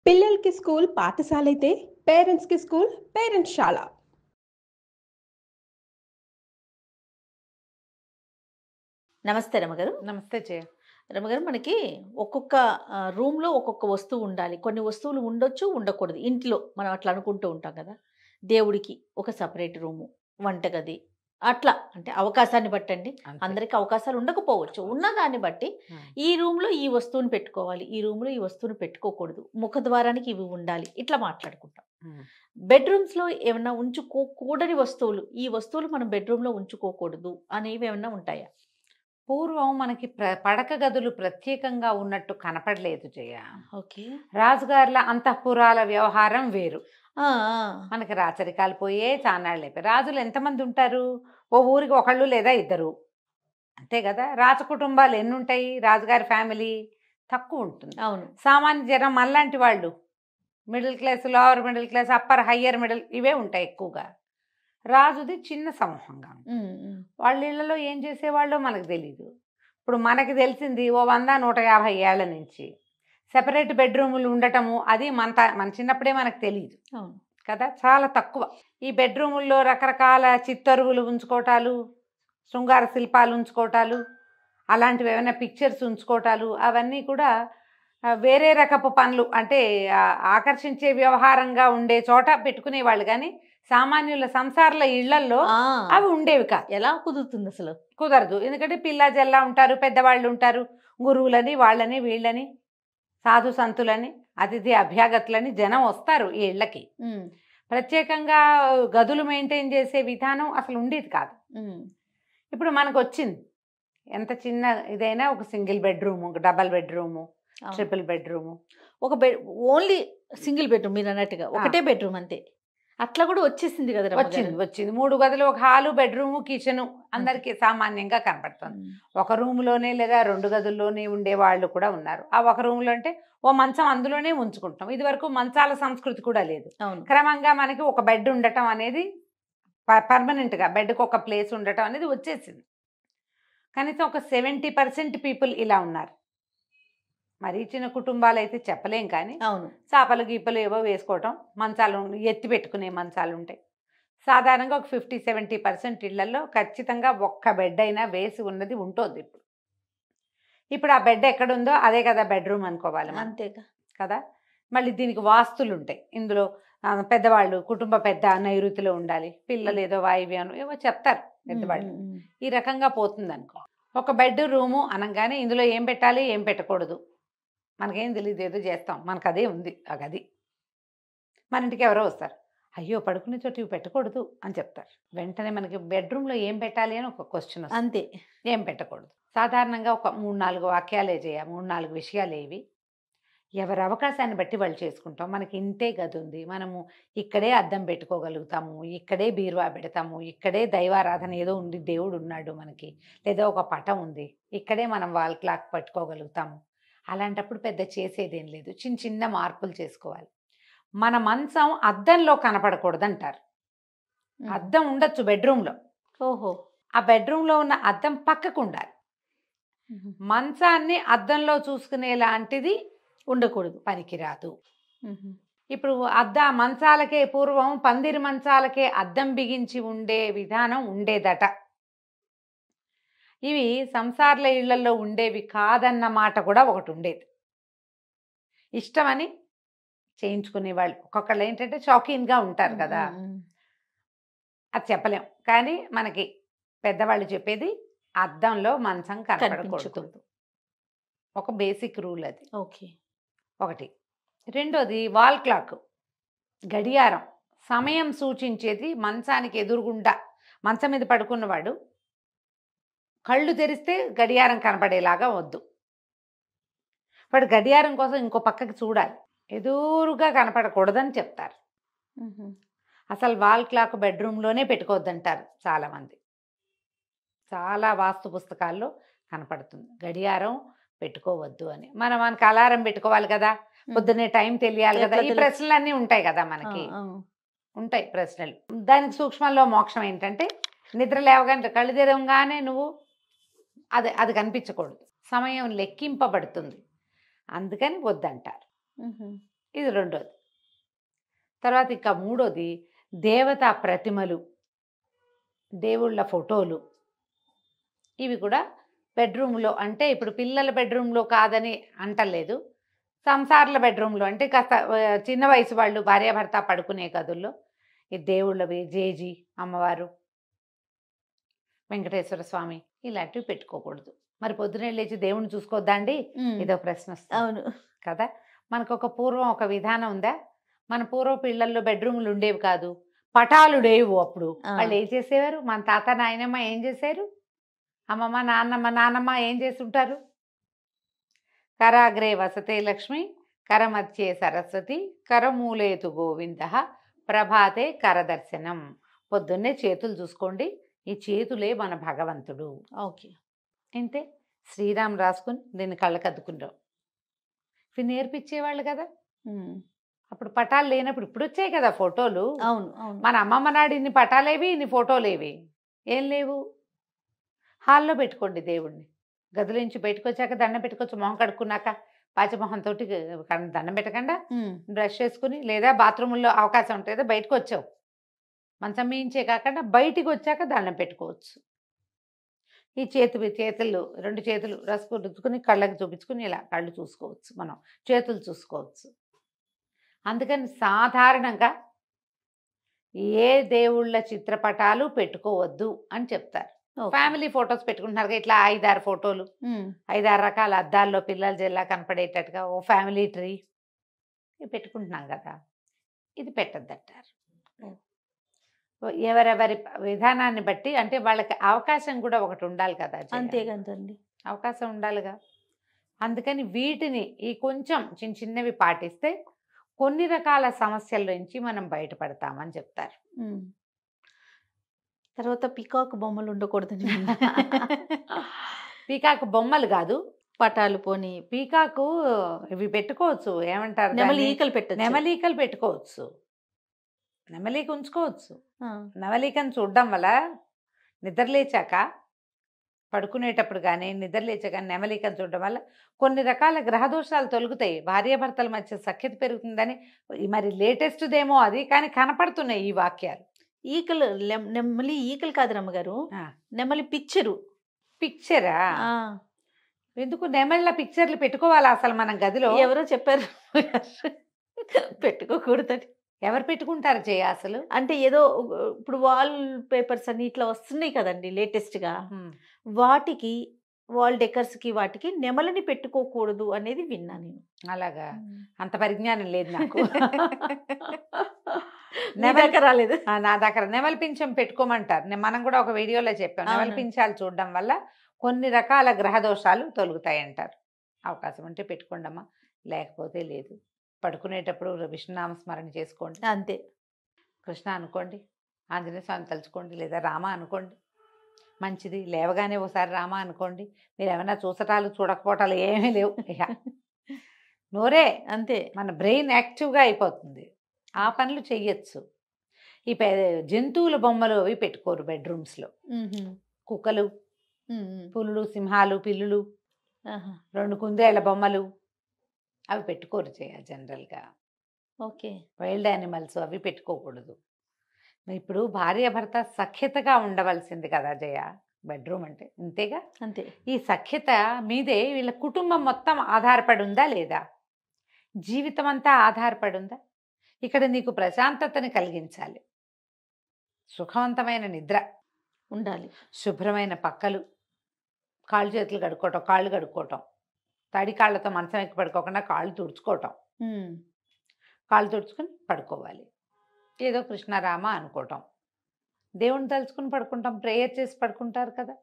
పిల్లలకి స్కూల్ పాఠశాలైతే పేరెంట్స్కి స్కూల్ పేరెంట్స్శాల. నమస్తే రమగారు. నమస్తే జయ. రమగారు, మనకి ఒక్కొక్క రూమ్‌లో ఒక్కొక్క వస్తువు ఉండాలి. కొన్ని వస్తువులు ఉండొచ్చు, ఉండకూడదు. ఇంట్లో మనం అట్లా అనుకుంటూ ఉంటాం కదా! దేవుడికి ఒక సెపరేట్ రూము, వంటగది అట్లా. అంటే అవకాశాన్ని బట్టండి. అంతే. అందరికి అవకాశాలు ఉండకపోవచ్చు. ఉన్నదాన్ని బట్టి హ్మ్. ఈ రూమ్‌లో ఈ వస్తువుని పెట్టుకోవాలి, ఈ రూమ్‌లో ఈ వస్తువుని పెట్టుకోకూడదు, ముఖద్వారానికి ఇవి ఉండాలి, ఇట్లా మాట్లాడుకుంటాం. హ్మ్. బెడ్‌రూమ్స్‌లో ఏమన్నా ఉంచుకోకూడని వస్తువులు, ఈ వస్తువులు మనం బెడ్‌రూమ్‌లో ఉంచుకోకూడదు అనేవి ఏమన్నా ఉంటాయా? పూర్వం మనకి పడక గదులు ప్రత్యేకంగా ఉన్నట్టు కనపడలేదు జయ. ఓకే. రాజుగారుల అంతఃపురాల వ్యవహారం వేరు. ఆ! ఆ! మనకి రాచరికాలు పోయే చాన్నాళ్ళు అయిపోయి. రాజులు ఎంతమంది ఉంటారు? ఓ ఊరికి ఒకళ్ళు లేదా ఇద్దరు, అంతే కదా. రాజకుటుంబాలు ఎన్ని ఉంటాయి? రాజుగారి ఫ్యామిలీ తక్కువ ఉంటుంది. అవును. సామాన్య జనం మనలాంటి వాళ్ళు middle class, lower middle class, upper higher middle ఇవే ఉంటాయి ఎక్కువగా. రాజుది చిన్న సమూహంగా ఉంటుంది. హ్మ్. హ్మ్. వాళ్ళ ఇళ్లలో ఏం చేసేవాళ్ళో మనకు తెలీదు. ఇప్పుడు మనకి తెలిసింది ఓ 100-150 ఏళ్ల నుంచి సెపరేట్ బెడ్రూములు ఉండటము, అది మన చిన్నప్పుడే మనకు తెలియదు అవును. కదా, చాలా తక్కువ. ఈ బెడ్రూముల్లో రకరకాల చిత్తరువులు ఉంచుకోవటాలు, శృంగార శిల్పాలు ఉంచుకోవటాలు, అలాంటివి ఏమైనా పిక్చర్స్ ఉంచుకోవటాలు, అవన్నీ కూడా వేరే రకపు పనులు, అంటే ఆకర్షించే వ్యవహారంగా ఉండే చోట పెట్టుకునేవాళ్ళు. కానీ సామాన్యుల సంసారాల ఇళ్లల్లో ఆ! అవి ఉండేవి కాదు. ఎలా కుదురుతుంది అసలు? కుదరదు. ఎందుకంటే పిల్ల జల్లా ఉంటారు, పెద్దవాళ్ళు ఉంటారు, గురువులని వాళ్ళని వీళ్ళని, సాధు సంతులని, అతిథి అభ్యాగతులని జనం వస్తారు ఈ ఇళ్ళకి. హ్మ్. ప్రత్యేకంగా గదులు మెయింటైన్ చేసే విధానం అసలు ఉండేది కాదు. హ్మ్. ఇప్పుడు మనకు వచ్చింది. ఎంత చిన్న ఇదైనా ఒక సింగిల్ బెడ్రూము, డబల్ బెడ్రూము, అవును. Triple bedroom. ఒక ఓన్లీ సింగిల్ బెడ్‌రూమ్ మీరన్నట్టుగా. ఒకటే బెడ్‌రూమ్ అంతే. అట్లా కూడా వచ్చేసింది కదా రమ్మగారు. వచ్చింది 3 గదులు, ఒక హాలు, బెడ్రూము, కిచెను అందరికీ సామాన్యంగా కనపడుతుంది. హ్మ్. ఒక రూములోనే లేదా 2 గదుల్లోనే ఉండే వాళ్ళు కూడా ఉన్నారు. ఆ ఒక రూములో అంటే ఓ మంచం అందులోనే ఉంచుకుంటాం. ఇది వరకు మంచాల సంస్కృతి కూడా లేదు. అవును. క్రమంగా మనకి ఒక బెడ్ ఉండటం అనేది పర్మనెంట్గా బెడ్కి ఒక ప్లేస్ ఉండటం అనేది వచ్చేసింది. కనీసం ఒక 70% పీపుల్ ఇలా ఉన్నారు. మరీ చిన్న కుటుంబాలు అయితే చెప్పలేం, కానీ అవును. చాపలు గీపలు ఏవో వేసుకోవటం, మంచాలు ఎత్తి పెట్టుకునే మంచాలు ఉంటాయి. సాధారణంగా ఒక 50-70% ఇళ్లలో ఖచ్చితంగా ఒక్క బెడ్ అయినా వేసి ఉన్నది ఉంటుంది. ఇప్పుడు ఆ బెడ్ ఎక్కడుందో అదే కదా బెడ్రూమ్ అనుకోవాలి మనం, అంతేగా. కదా. మళ్ళీ దీనికి వాస్తులు ఉంటాయి ఇందులో. పెద్దవాళ్ళు కుటుంబ పెద్ద నైరుతిలో ఉండాలి, పిల్లలు ఏదో వాయువ్యం ఏవో చెప్తారు పెద్దవాళ్ళు. హ్మ్. హ్మ్. ఈ రకంగా పోతుంది అనుకో. ఒక బెడ్ రూము అనగానే ఇందులో ఏం పెట్టాలి ఏం పెట్టకూడదు మనకేం తెలియదు, ఏదో చేస్తాం, మనకు అదే ఉంది ఆ గది. మన ఇంటికి ఎవరో వస్తారు, అయ్యో పడుకునే చోటు ఇవి పెట్టకూడదు అని చెప్తారు. వెంటనే మనకి బెడ్రూమ్లో ఏం పెట్టాలి అని ఒక క్వశ్చన్ వస్తుంది. అంతే. ఏం పెట్టకూడదు. సాధారణంగా ఒక 3-4 వాక్యాలే చేయ, 3-4 విషయాలు ఏవి, ఎవరి అవకాశాన్ని బట్టి వాళ్ళు చేసుకుంటాం. మనకి ఇంతే గది ఉంది, మనము ఇక్కడే అద్దం పెట్టుకోగలుగుతాము, ఇక్కడే బీరువా పెడతాము, ఇక్కడే దైవారాధన ఏదో ఉంది, దేవుడు ఉన్నాడు మనకి, లేదా ఒక పటం ఉంది, ఇక్కడే మనం వాల్ క్లాక్ పట్టుకోగలుగుతాము. అలాంటప్పుడు పెద్ద చేసేదేం లేదు, చిన్న చిన్న మార్పులు చేసుకోవాలి. మన మంచం అద్దంలో కనపడకూడదు అంటారు. హ్మ్. అద్దం ఉండొచ్చు బెడ్రూమ్లో, ఓహో! ఆ బెడ్రూమ్లో ఉన్న అద్దం పక్కకు ఉండాలి. హుహు. మంచాన్ని అద్దంలో చూసుకునేలాంటిది ఉండకూడదు. పనికిరాదు. హుహు. ఇప్పుడు మంచాలకే పూర్వం పందిరి మంచాలకే అద్దం బిగించి ఉండే విధానం ఉండేదట. ఇవి సంసార్ల ఇళ్లలో ఉండేవి కాదన్న మాట కూడా ఒకటి ఉండేది. ఇష్టమని చేయించుకునేవాళ్ళు. ఒక్కొక్కళ్ళు ఏంటంటే షాకీన్గా ఉంటారు కదా, హ్మ్. హ్మ్. అది చెప్పలేం. కానీ మనకి పెద్దవాళ్ళు చెప్పేది అద్దంలో మంచం కనపడకూడదు. కనిపించకూడదు. ఒక బేసిక్ రూల్ అది. ఓకే. ఒకటి. రెండోది వాల్ క్లాక్, గడియారం, సమయం సూచించేది మంచానికి ఎదురుగుండా. మంచం మీద పడుకున్నవాడు కళ్ళు తెరిస్తే గడియారం కనపడేలాగా వద్దు. వాడు గడియారం కోసం ఇంకో పక్కకి చూడాలి, ఎదురుగా కనపడకూడదని చెప్తారు. హుహు. అసలు వాల్ క్లాక్ బెడ్రూమ్లోనే పెట్టుకోవద్దంటారు చాలామంది. చాలా వాస్తు పుస్తకాల్లో కనపడుతుంది గడియారం పెట్టుకోవద్దు అని. మనకి అలారం పెట్టుకోవాలి కదా, పొద్దున్నే టైం తెలియాలి కదా, ఈ ప్రశ్నలన్నీ ఉంటాయి కదా మనకి. ఉంటాయి ప్రశ్నలు. దానికి సూక్ష్మంలో మోక్షం ఏంటంటే నిద్ర లేవగానే కళ్ళు తెరవగానే నువ్వు అది కనిపించకూడదు, సమయం లెక్కింపబడుతుంది, అందుకని వద్దంటారు. హుహు. ఇది రెండోది. తర్వాత ఇంకా మూడోది దేవతా ప్రతిమలు, దేవుళ్ళ ఫోటోలు. ఇవి కూడా బెడ్రూమ్లో, అంటే ఇప్పుడు పిల్లల బెడ్రూమ్లో కాదని అంటలేదు, సంసారాల బెడ్రూమ్లో అంటే కాస్త చిన్న వయసు వాళ్ళు భార్యాభర్త పడుకునే గదుల్లో ఈ దేవుళ్ళవి, జేజీ అమ్మవారు, వెంకటేశ్వర స్వామి ఇలాంటివి పెట్టుకోకూడదు. మరి పొద్దునే లేచి దేవుణ్ణి చూసుకోవద్దా అండి? ఇదో ప్రశ్న వస్తుంది అవును. కదా. మనకు ఒక పూర్వం ఒక విధానం ఉందా? మన పూర్వపు ఇళ్లల్లో బెడ్రూమ్లు ఉండేవి కాదు, పటాలు లేవు. అప్పుడు వాళ్ళు ఏం చేసేవారు? మన తాత నాయనమ్మ ఏం చేశారు? అమ్మమ్మ నాన్నమ్మ ఏం చేస్తుంటారు? కరాగ్రే వసతే లక్ష్మి, కరమధ్యే సరస్వతి, కరమూలేతు గోవింద, ప్రభాతే కరదర్శనం. పొద్దున్నే చేతులు చూసుకోండి, ఈ చేతులే మన భగవంతుడు. ఓకే. ఇంతే. శ్రీరామ్ రాసుకుని దీన్ని కళ్ళకద్దుకుంటాం. ఇవి నేర్పించేవాళ్ళు కదా. అప్పుడు పటాలు లేనప్పుడు, ఇప్పుడు వచ్చాయి కదా ఫోటోలు. అవును అవును. మన అమ్మమ్మ నాడు ఇన్ని పటాలేవి, ఇన్ని ఫోటోలేవి ఏం లేవు. హాల్లో పెట్టుకోండి దేవుణ్ణి. గదిలో నుంచి బయటకు వచ్చాక దండం పెట్టుకోవచ్చు. మొహం కడుక్కున్నాక పాచమొహంతో దండం పెట్టకుండా బ్రష్ చేసుకుని, లేదా బాత్రూముల్లో అవకాశం ఉంటుంది కదా, బయటకు వచ్చావు మంచం మీయించే కాకుండా బయటికి వచ్చాక దండం పెట్టుకోవచ్చు. ఈ చేతులు రెండు చేతులు రసుకు రుద్దుకుని కళ్ళకి చూపించుకుని ఇలా కళ్ళు చూసుకోవచ్చు, మనం చేతులు చూసుకోవచ్చు. అందుకని సాధారణంగా ఏ దేవుళ్ళ చిత్రపటాలు పెట్టుకోవద్దు అని చెప్తారు. ఫ్యామిలీ ఫొటోస్ పెట్టుకుంటున్నారు కదా, ఇట్లా 5-6 ఫోటోలు, 5-6 రకాల అద్దాల్లో పిల్లల జిల్లా కనపడేటట్టుగా ఓ ఫ్యామిలీ ట్రీ పెట్టుకుంటున్నాం కదా, ఇది పెట్టద్దంటారు. ఎవరెవరి విధానాన్ని బట్టి, అంటే వాళ్ళకి అవకాశం కూడా ఒకటి ఉండాలి కదా. అంతే కదండి, అవకాశం ఉండాలిగా. అందుకని వీటిని ఈ కొంచెం చిన్న చిన్నవి పాటిస్తే కొన్ని రకాల సమస్యల నుంచి మనం బయటపడతామని చెప్తారు. తర్వాత పికాక్ బొమ్మలు ఉండకూడదని. పీకాకు బొమ్మలు కాదు, పటాలు పోని పీకాకు ఇవి పెట్టుకోవచ్చు. ఏమంటారు? నెమలీకలు పెట్టచ్చు. నెమలీకలు పెట్టుకోవచ్చు, నెమలీక ఉంచుకోవచ్చు. నెమలీకను చూడడం వల్ల నిద్రలేచాక, పడుకునేటప్పుడు కానీ నిద్రలేచాక నెమలీకను చూడడం వల్ల కొన్ని రకాల గ్రహదోషాలు తొలుగుతాయి, భార్యాభర్తల మధ్య సఖ్యత పెరుగుతుందని. మరి లేటెస్ట్దేమో అది, కానీ కనపడుతున్నాయి ఈ వాక్యాలు. ఈకలు, నెమలి ఈకలు కాదు రమ్మగారు, నెమలి పిక్చరా? ఎందుకు నెమళ్ళ పిక్చర్లు పెట్టుకోవాలా అసలు మనం గదిలో? ఎవరో చెప్పారు పెట్టుకోకూడదని. ఎవరు పెట్టుకుంటారు జయ అసలు? అంటే ఏదో ఇప్పుడు వాల్ పేపర్స్ అన్ని ఇట్లా వస్తున్నాయి కదండి లేటెస్ట్ గా, వాటికి వాల్ డెకర్స్ కి వాటికి నెమలని పెట్టుకోకూడదు అనేది విన్నా నేను. అలాగా? అంత పరిజ్ఞానం లేదు నాకు. రాలేదు నా దగ్గర. నెమలి పింఛం పెట్టుకోమంటారు, మనం కూడా ఒక వీడియోలో చెప్పాం. నెమలి పింఛాలు చూడడం వల్ల కొన్ని రకాల గ్రహదోషాలు తొలుగుతాయి అంటారు. అవకాశం ఉంటే పెట్టుకోండమ్మా, లేకపోతే లేదు. పడుకునేటప్పుడు విష్ణునామ స్మరణ చేసుకోండి, అంతే. కృష్ణ అనుకోండి, ఆంజనేయ స్వామి తలుచుకోండి, లేదా రామ అనుకోండి, మంచిది. లేవగానే ఒకసారి రామ అనుకోండి. మీరు ఏమైనా చూసటాలు చూడకపోవటాలు ఏమీ లేవు, ఇక నోరే అంతే. మన బ్రెయిన్ యాక్టివ్గా అయిపోతుంది, ఆ పనులు చెయ్యొచ్చు. ఈ జంతువుల బొమ్మలు అవి పెట్టుకోరు బెడ్రూమ్స్లో. కుక్కలు, పులులు, సింహాలు, పిల్లులు, 2 కుందేళ్ల బొమ్మలు అవి పెట్టుకోరు జనరల్గా. ఓకే. వైల్డ్ యానిమల్స్ అవి పెట్టుకోకూడదు. ఇప్పుడు భార్యాభర్త సఖ్యతగా ఉండవలసింది కదా జయ, బెడ్రూమ్ అంటే ఇంతేగా. అంతే. ఈ సఖ్యత మీదే వీళ్ళ కుటుంబం మొత్తం ఆధారపడి ఉందా లేదా? జీవితం అంతా ఆధారపడి ఉందా? ఇక్కడ నీకు ప్రశాంతతని కలిగించాలి, సుఖవంతమైన నిద్ర ఉండాలి, శుభ్రమైన పక్కలు, కాళ్ళు చేతులు కడుక్కోవటం, కాళ్ళు కడుక్కోవటం, తడి కాళ్ళతో మంచం ఎక్కి పడుకోకుండా కాళ్ళు తుడుచుకోవటం, కాళ్ళు తుడుచుకుని పడుకోవాలి. ఏదో కృష్ణారామ అనుకోవటం, దేవుని తలుచుకుని పడుకుంటాం, ప్రేయర్ చేసి పడుకుంటారు కదా.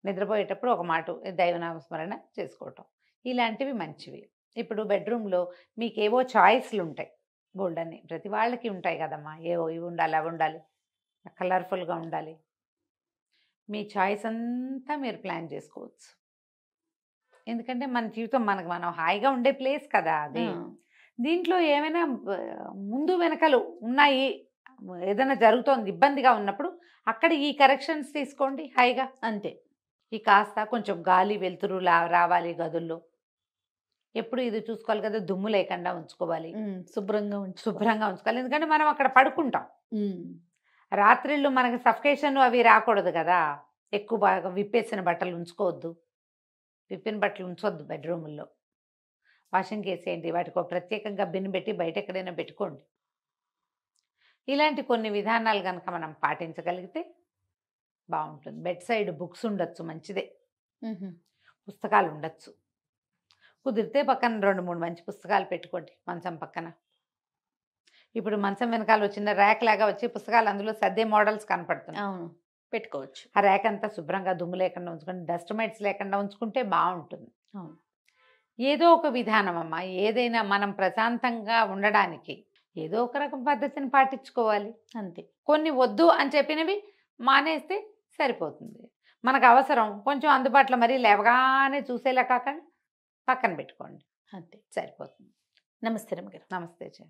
నిద్రపోయేటప్పుడు ఒక మాట దైవనామస్మరణ చేసుకోవటం, ఇలాంటివి మంచివి. ఇప్పుడు బెడ్రూమ్లో మీకేవో చాయిస్లు ఉంటాయి, బోల్డన్ని, ప్రతి వాళ్ళకి ఉంటాయి కదమ్మా. ఏవో ఇవి ఉండాలి, అవి ఉండాలి, కలర్ఫుల్గా ఉండాలి. మీ చాయిస్ అంతా మీరు ప్లాన్ చేసుకోవచ్చు. ఎందుకంటే మన జీవితం మనం హాయిగా ఉండే ప్లేస్ కదా అది. దీంట్లో ఏమైనా ముందు వెనకలు ఉన్నాయి, ఏదైనా జరుగుతోంది, ఇబ్బందిగా ఉన్నప్పుడు అక్కడ ఈ కరెక్షన్స్ తీసుకోండి హాయిగా. అంతే. ఈ కాస్త కొంచెం గాలి వెలుతురు రావాలి గదుల్లో, ఎప్పుడు ఇది చూసుకోవాలి కదా, దుమ్ము లేకుండా ఉంచుకోవాలి, శుభ్రంగా శుభ్రంగా ఉంచుకోవాలి. ఎందుకంటే మనం అక్కడ పడుకుంటాం. ఉమ్, రాత్రిళ్ళు మనకి సఫకేషన్ అవి రాకూడదు కదా, ఎక్కువ బాగా విప్పేసిన బట్టలు ఉంచుకోవద్దు, విప్పిన బట్టలు ఉంచొద్దు బెడ్రూముల్లో. వాషింగ్ వేసేయండి, వాటికి ఒక ప్రత్యేకంగా బిన్ పెట్టి బయట ఎక్కడైనా పెట్టుకోండి. ఇలాంటి కొన్ని విధానాలు కనుక మనం పాటించగలిగితే బాగుంటుంది. బెడ్ సైడ్ బుక్స్ ఉండొచ్చు, మంచిదే, ఉహు, పుస్తకాలు ఉండొచ్చు. కుదిరితే పక్కన 2-3 మంచి పుస్తకాలు పెట్టుకోండి మంచం పక్కన. ఇప్పుడు మంచం వెనకాల వచ్చిన ర్యాక్ లాగా వచ్చి పుస్తకాలు అందులో సర్దే మోడల్స్ కనపడుతున్నాయి. అవును, పెట్టుకోవచ్చు. ఆ ర్యాక్ అంతా శుభ్రంగా దుమ్ము లేకుండా ఉంచుకొని, డస్ట్ మైట్స్ లేకుండా ఉంచుకుంటే బాగుంటుంది. అవును. ఏదో ఒక విధానం అమ్మా, ఏదైనా మనం ప్రశాంతంగా ఉండడానికి ఏదో ఒక రకం పద్ధతిని పాటించుకోవాలి. అంతే. కొన్ని వద్దు అని చెప్పినవి మానేస్తే సరిపోతుంది. మనకు అవసరం కొంచెం అందుబాటులో, మరీ లేవగానే చూసేలా కాకుండా పక్కన పెట్టుకోండి, అంతే. సరిపోతుంది. నమస్తే రమ్య గారు. నమస్తే జయ.